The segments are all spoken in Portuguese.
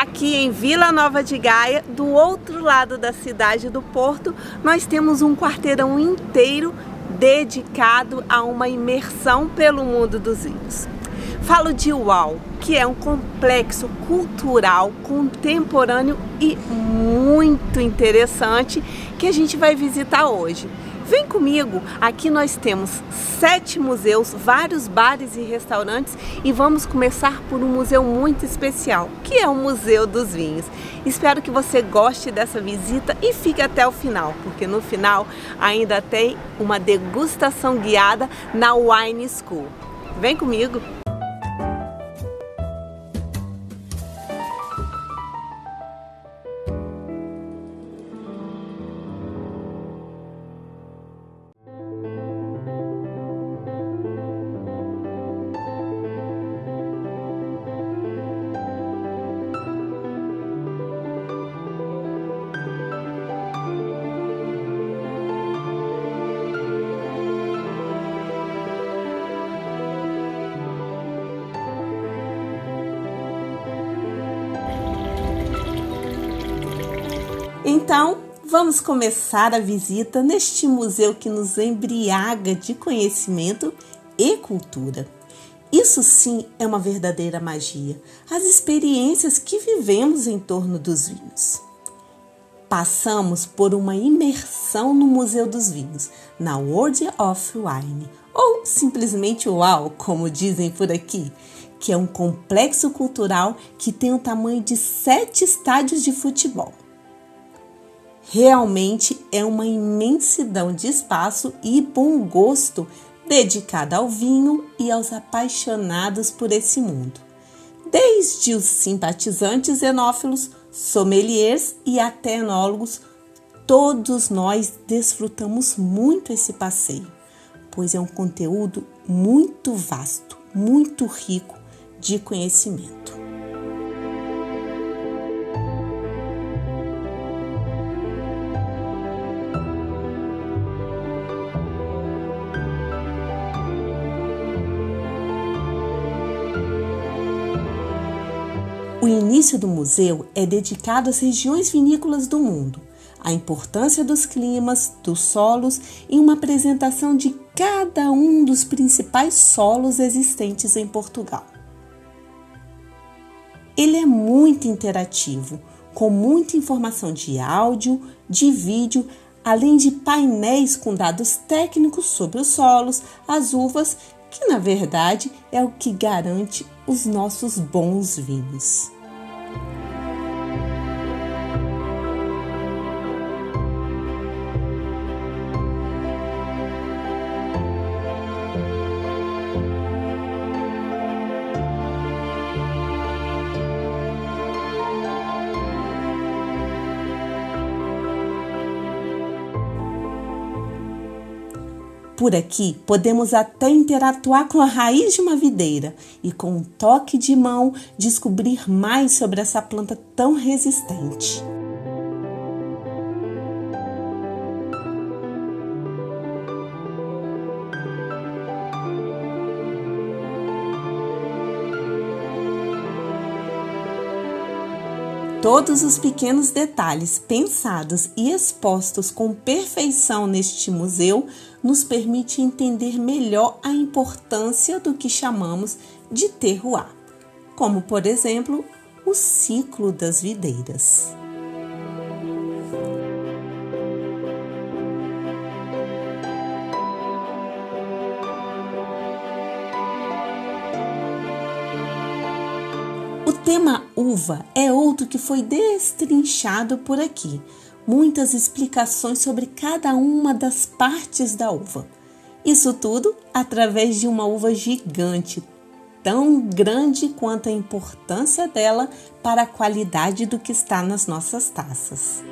Aqui em Vila Nova de Gaia, do outro lado da cidade do Porto, nós temos um quarteirão inteiro dedicado a uma imersão pelo mundo dos vinhos. Falo de UAU, que é um complexo cultural contemporâneo e muito interessante que a gente vai visitar hoje. Vem comigo, aqui nós temos 7 museus, vários bares e restaurantes e vamos começar por um museu muito especial, que é o Museu dos Vinhos. Espero que você goste dessa visita e fique até o final, porque no final ainda tem uma degustação guiada na Wine School. Vem comigo! Então, vamos começar a visita neste museu que nos embriaga de conhecimento e cultura. Isso sim é uma verdadeira magia, as experiências que vivemos em torno dos vinhos. Passamos por uma imersão no Museu dos Vinhos, na World of Wine, ou simplesmente UAU, como dizem por aqui, que é um complexo cultural que tem o tamanho de 7 estádios de futebol. Realmente é uma imensidão de espaço e bom gosto dedicada ao vinho e aos apaixonados por esse mundo. Desde os simpatizantes enófilos, sommeliers e até enólogos, todos nós desfrutamos muito esse passeio, pois é um conteúdo muito vasto, muito rico de conhecimento. O início do museu é dedicado às regiões vinícolas do mundo, à importância dos climas, dos solos e uma apresentação de cada um dos principais solos existentes em Portugal. Ele é muito interativo, com muita informação de áudio, de vídeo, além de painéis com dados técnicos sobre os solos, as uvas, que na verdade é o que garante os nossos bons vinhos. Por aqui, podemos até interatuar com a raiz de uma videira e, com um toque de mão, descobrir mais sobre essa planta tão resistente. Todos os pequenos detalhes pensados e expostos com perfeição neste museu nos permite entender melhor a importância do que chamamos de terroir, como, por exemplo, o ciclo das videiras. O tema uva é outro que foi destrinchado por aqui. Muitas explicações sobre cada uma das partes da uva. Isso tudo através de uma uva gigante, tão grande quanto a importância dela para a qualidade do que está nas nossas taças.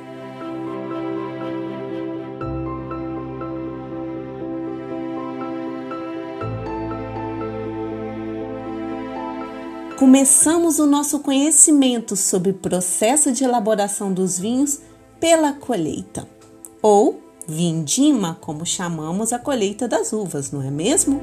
Começamos o nosso conhecimento sobre o processo de elaboração dos vinhos pela colheita, ou vindima, como chamamos a colheita das uvas, não é mesmo?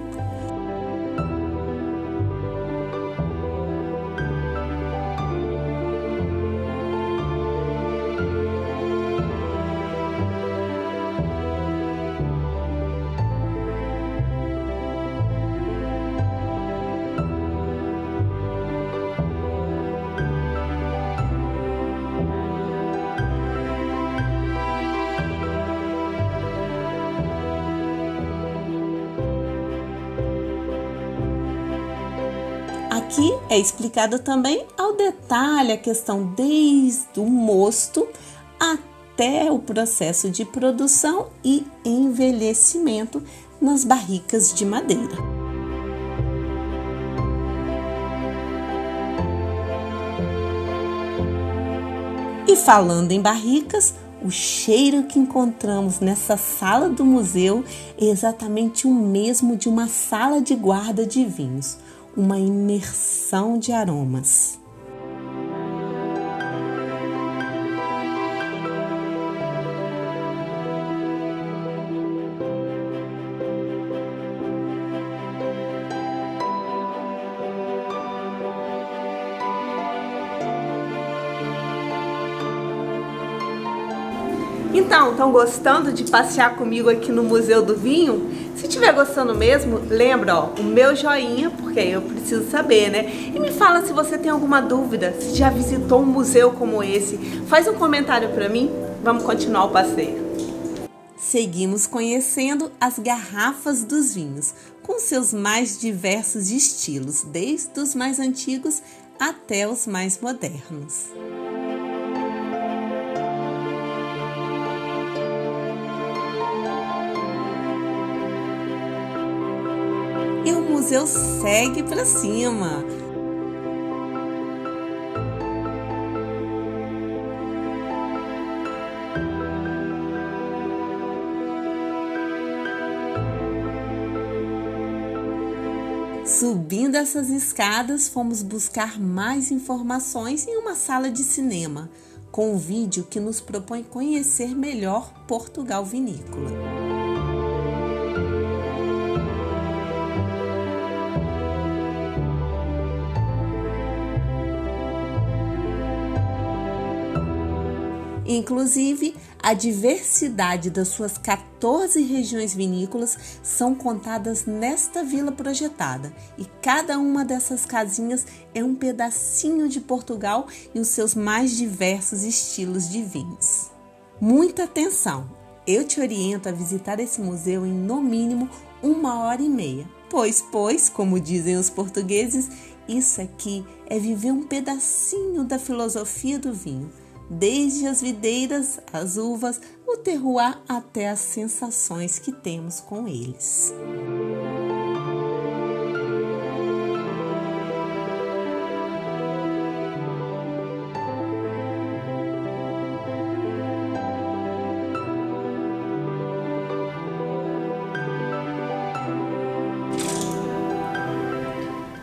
aqui é explicado também ao detalhe a questão desde o mosto até o processo de produção e envelhecimento nas barricas de madeira. E falando em barricas, o cheiro que encontramos nessa sala do museu é exatamente o mesmo de uma sala de guarda de vinhos, uma imersão de aromas. Então, estão gostando de passear comigo aqui no Museu do Vinho? Se estiver gostando mesmo, lembra, o meu joinha, porque eu preciso saber, né? E me fala se você tem alguma dúvida, se já visitou um museu como esse. Faz um comentário para mim, vamos continuar o passeio. Seguimos conhecendo as garrafas dos vinhos, com seus mais diversos estilos, desde os mais antigos até os mais modernos. E o museu segue para cima. Subindo essas escadas, fomos buscar mais informações em uma sala de cinema, com um vídeo que nos propõe conhecer melhor Portugal Vinícola. Inclusive, a diversidade das suas 14 regiões vinícolas são contadas nesta vila projetada, e cada uma dessas casinhas é um pedacinho de Portugal e os seus mais diversos estilos de vinhos. Muita atenção! Eu te oriento a visitar esse museu em no mínimo 1h30, pois, como dizem os portugueses, isso aqui é viver um pedacinho da filosofia do vinho. Desde as videiras, as uvas, o terroir até as sensações que temos com eles.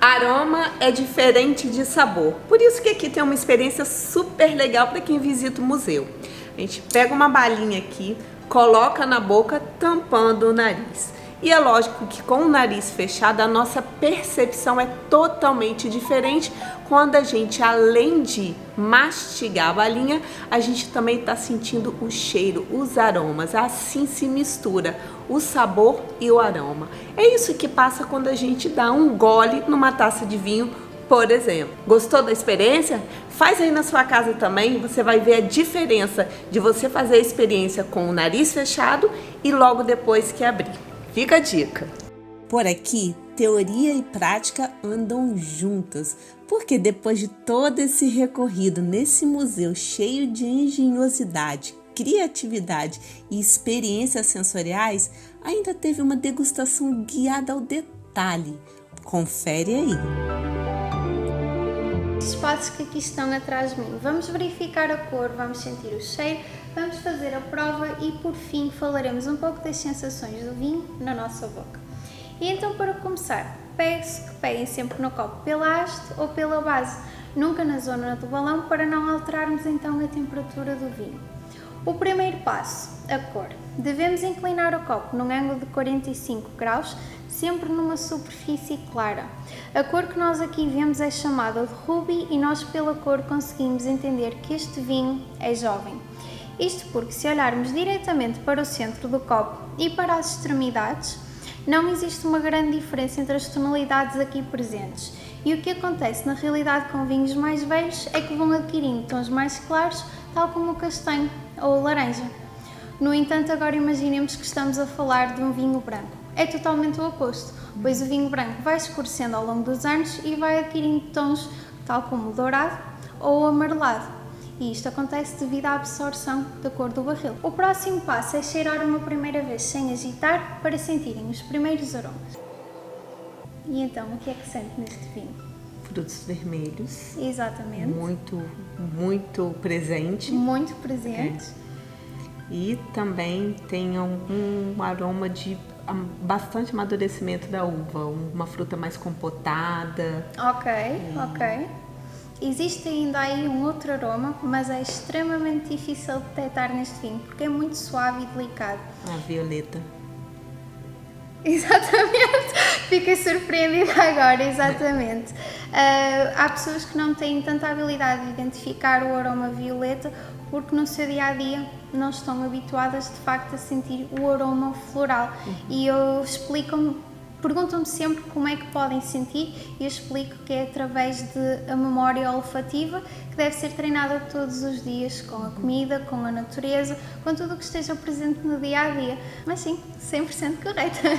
Aroma é diferente de sabor, por isso que aqui tem uma experiência super legal para quem visita o museu. A gente pega uma balinha aqui, coloca na boca, tampando o nariz. E é lógico que com o nariz fechado a nossa percepção é totalmente diferente quando a gente, além de mastigar a balinha, a gente também está sentindo o cheiro, os aromas, assim se mistura o sabor e o aroma. É isso que passa quando a gente dá um gole numa taça de vinho, por exemplo. Gostou da experiência? Faz aí na sua casa também, você vai ver a diferença de você fazer a experiência com o nariz fechado e logo depois que abrir. Fica a dica! Por aqui, teoria e prática andam juntas, porque depois de todo esse recorrido nesse museu cheio de engenhosidade, criatividade e experiências sensoriais, ainda teve uma degustação guiada ao detalhe. Confere aí! Os espaços que aqui estão atrás de mim. Vamos verificar a cor, vamos sentir o cheiro, vamos fazer a prova e por fim falaremos um pouco das sensações do vinho na nossa boca. E então, para começar, peço que peguem sempre no copo pela haste ou pela base, nunca na zona do balão, para não alterarmos então a temperatura do vinho. O primeiro passo, a cor. Devemos inclinar o copo num ângulo de 45 graus, sempre numa superfície clara. A cor que nós aqui vemos é chamada de ruby e nós pela cor conseguimos entender que este vinho é jovem. Isto porque se olharmos diretamente para o centro do copo e para as extremidades, não existe uma grande diferença entre as tonalidades aqui presentes. E o que acontece na realidade com vinhos mais velhos é que vão adquirindo tons mais claros, tal como o castanho ou o laranja. No entanto, agora imaginemos que estamos a falar de um vinho branco. É totalmente o oposto. pois o vinho branco vai escurecendo ao longo dos anos e vai adquirindo tons tal como o dourado ou o amarelado. E isto acontece devido à absorção da cor do barril. O próximo passo é cheirar uma primeira vez sem agitar para sentirem os primeiros aromas. E então, o que é que sente neste vinho? Frutos vermelhos. Exatamente. Muito presente. Muito presente. E também tem um aroma de bastante amadurecimento da uva, uma fruta mais compotada. Ok. Existe ainda aí um outro aroma, mas é extremamente difícil de detectar neste vinho, porque é muito suave e delicado. A violeta. Exatamente, fiquei surpreendida agora, exatamente. Há pessoas que não têm tanta habilidade de identificar o aroma violeta porque no seu dia-a-dia não estão habituadas de facto a sentir o aroma floral. E eu perguntam-me sempre como é que podem sentir e eu explico que é através da memória olfativa que deve ser treinada todos os dias com a comida, com a natureza, com tudo o que esteja presente no dia-a-dia. Mas sim, 100% correta.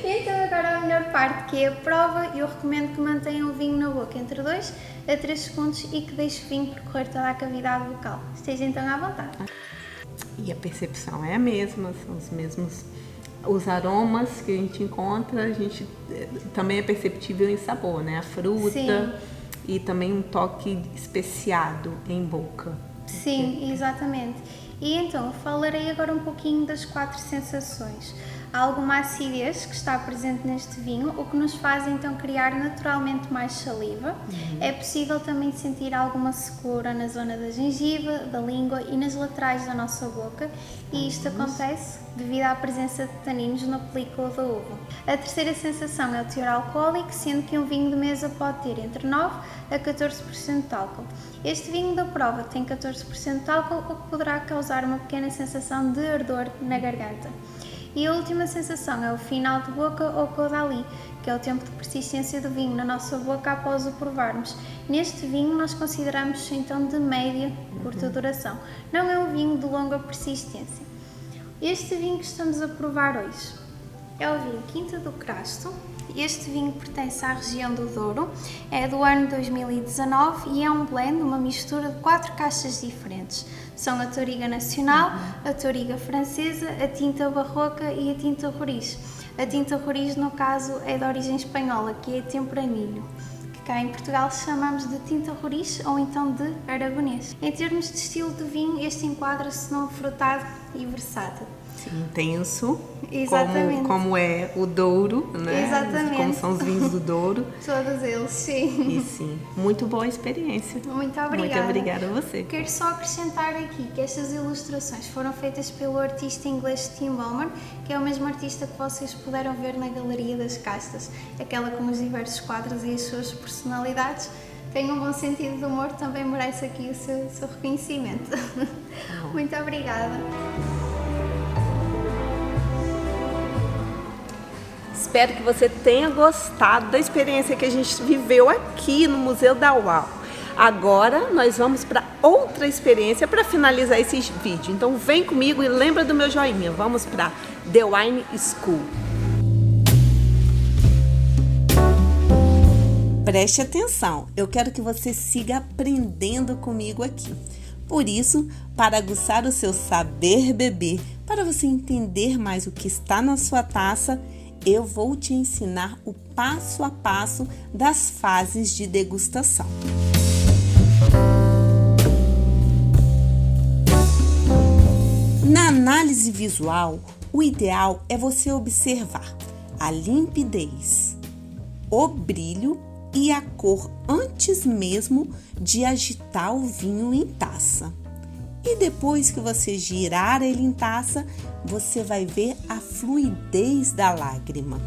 E então agora a melhor parte, que é a prova. Eu recomendo que mantenham o vinho na boca entre 2 a 3 segundos e que deixe o vinho percorrer toda a cavidade bucal. Esteja então à vontade. E a percepção é a mesma, são os mesmos. Os aromas que a gente encontra, também é perceptível em sabor, né? A fruta. Sim. E também um toque especiado em boca. Sim, exatamente. E então, falarei agora um pouquinho das 4 sensações. Há alguma acidez que está presente neste vinho, o que nos faz então criar naturalmente mais saliva. É possível também sentir alguma secura na zona da gengiva, da língua e nas laterais da nossa boca, e isto acontece devido à presença de taninos na película da uva. A terceira sensação é o teor alcoólico, sendo que um vinho de mesa pode ter entre 9 a 14% de álcool. Este vinho da prova tem 14% de álcool, o que poderá causar uma pequena sensação de ardor na garganta. E a última sensação é o final de boca ou caudali, que é o tempo de persistência do vinho na nossa boca após o provarmos. Neste vinho nós consideramos então de média curta duração. Não é um vinho de longa persistência. Este vinho que estamos a provar hoje é o vinho Quinta do Crasto. Este vinho pertence à região do Douro, é do ano 2019 e é um blend, uma mistura de 4 caixas diferentes. São a Touriga Nacional, a Touriga Francesa, a Tinta Barroca e a Tinta Roriz. A Tinta Roriz, no caso, é de origem espanhola, que é Tempranillo, que cá em Portugal chamamos de Tinta Roriz ou então de Aragonês. Em termos de estilo de vinho, este enquadra-se num frutado e versátil. Intenso, exatamente. Como é o Douro, né? Exatamente. Como são os vinhos do Douro. Todos eles, sim. E sim, muito boa experiência. Muito obrigada. Muito obrigada a você. Quero só acrescentar aqui que estas ilustrações foram feitas pelo artista inglês Tim Bowman, que é o mesmo artista que vocês puderam ver na Galeria das Castas, aquela com os diversos quadros e as suas personalidades. Tem um bom sentido de humor, também merece aqui o seu reconhecimento. Muito obrigada. Espero que você tenha gostado da experiência que a gente viveu aqui no Museu da UAU. Agora nós vamos para outra experiência para finalizar esse vídeo. Então vem comigo e lembra do meu joinha. Vamos para The Wine School. Preste atenção, eu quero que você siga aprendendo comigo aqui. Por isso, para aguçar o seu saber beber, para você entender mais o que está na sua taça, eu vou te ensinar o passo a passo das fases de degustação. Na análise visual, o ideal é você observar a limpidez, o brilho e a cor antes mesmo de agitar o vinho em taça. E depois que você girar ele em taça, você vai ver a fluidez da lágrima.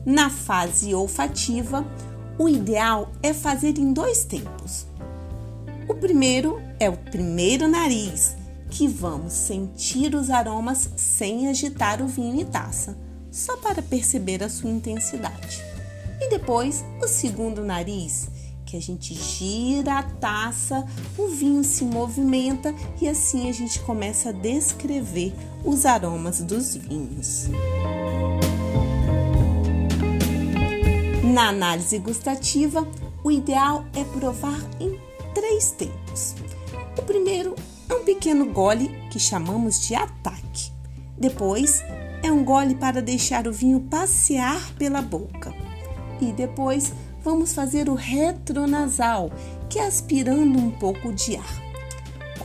Na fase olfativa, o ideal é fazer em 2 tempos. O primeiro é o primeiro nariz, que vamos sentir os aromas sem agitar o vinho em taça, só para perceber a sua intensidade. E depois o segundo nariz, que que a gente gira a taça, o vinho se movimenta e assim a gente começa a descrever os aromas dos vinhos. Na análise gustativa, o ideal é provar em 3 tempos. O primeiro é um pequeno gole que chamamos de ataque. Depois é um gole para deixar o vinho passear pela boca. E depois vamos fazer o retronasal, que é aspirando um pouco de ar.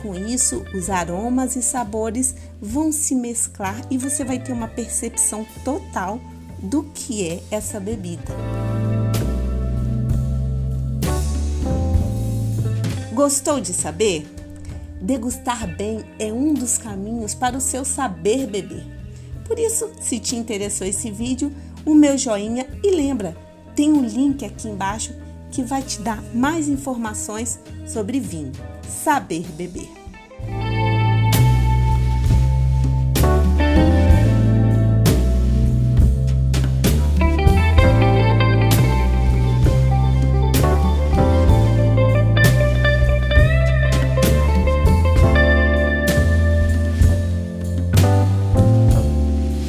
Com isso, os aromas e sabores vão se mesclar e você vai ter uma percepção total do que é essa bebida. Gostou de saber? Degustar bem é um dos caminhos para o seu saber beber. Por isso, se te interessou esse vídeo, o meu joinha e lembra, tem um link aqui embaixo que vai te dar mais informações sobre vinho, saber beber.